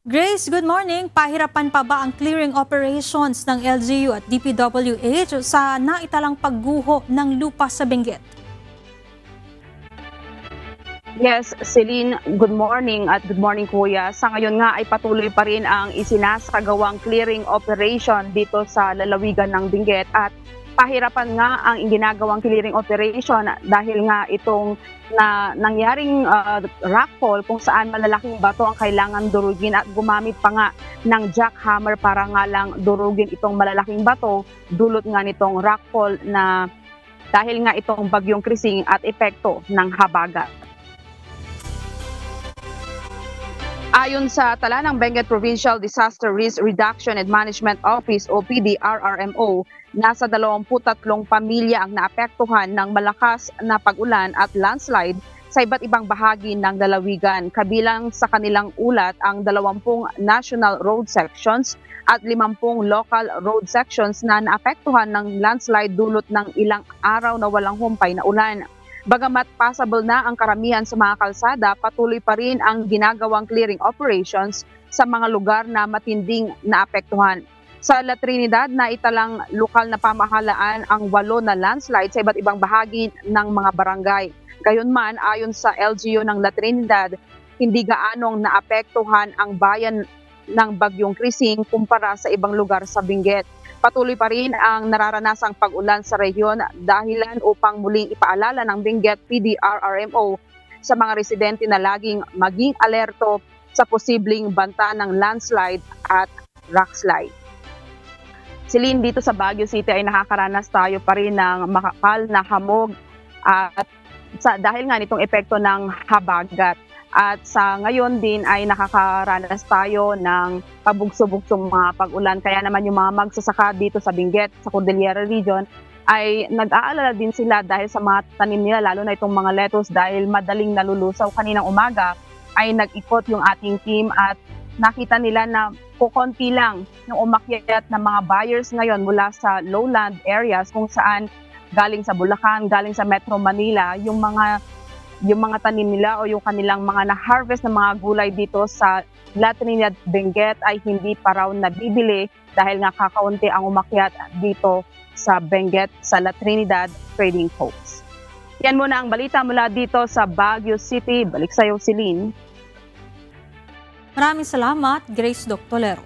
Grace, good morning. Pahirapan pa ba ang clearing operations ng LGU at DPWH sa naitalang pagguho ng lupa sa Benguet? Yes, Celine, good morning at good morning kuya. Sa ngayon nga ay patuloy pa rin ang isinasagawang clearing operation dito sa lalawigan ng Benguet at pahirapan nga ang ginagawang clearing operation dahil nga itong nangyaring rockfall kung saan malalaking bato ang kailangan durugin at gumamit pa nga ng jackhammer para nga lang durugin itong malalaking bato dulot nga nitong rockfall na dahil nga itong bagyong Krising at epekto ng habagat. Ayon sa tala ng Benguet Provincial Disaster Risk Reduction and Management Office o PDRRMO, nasa 23 pamilya ang naapektuhan ng malakas na pag-ulan at landslide sa iba't ibang bahagi ng lalawigan. Kabilang sa kanilang ulat ang 20 national road sections at 50 local road sections na naapektuhan ng landslide dulot ng ilang araw na walang humpay na ulan. Bagamat possible na ang karamihan sa mga kalsada, patuloy pa rin ang ginagawang clearing operations sa mga lugar na matinding naapektuhan. Sa La Trinidad, naitalang lokal na pamahalaan ang 8 na landslide sa iba't ibang bahagi ng mga barangay. Gayunman, ayon sa LGU ng La Trinidad, hindi gaanong naapektuhan ang bayan ng bagyong Krising kumpara sa ibang lugar sa Benguet. Patuloy pa rin ang nararanasang pag-ulan sa rehiyon dahilan upang muling ipaalala ng Benguet PDRRMO sa mga residente na laging maging alerto sa posibleng banta ng landslide at rockslide. Celine, dito sa Baguio City ay nakakaranas tayo pa rin ng makakal na hamog at dahil nga nitong epekto ng habagat. At sa ngayon din ay nakakaranas tayo ng pabugso-bugsong mga pag-ulan. Kaya naman yung mga magsasaka dito sa Benguet, sa Cordillera Region, ay nag-aalala din sila dahil sa mga tanim nila, lalo na itong mga lettuce dahil madaling nalulusaw. Kaninang umaga ay nag-ikot yung ating team at nakita nila na kukonti lang yung umakyat ng mga buyers ngayon mula sa lowland areas kung saan galing sa Bulacan, galing sa Metro Manila, yung mga tanim nila o yung kanilang mga na-harvest na mga gulay dito sa La Trinidad, Benguet ay hindi pa raw nabibili dahil nga kakaunti ang umakyat dito sa Benguet sa La Trinidad Trading Post. Yan muna ang balita mula dito sa Baguio City. Balik sa iyo, Celine. Maraming salamat, Grace Doctolero.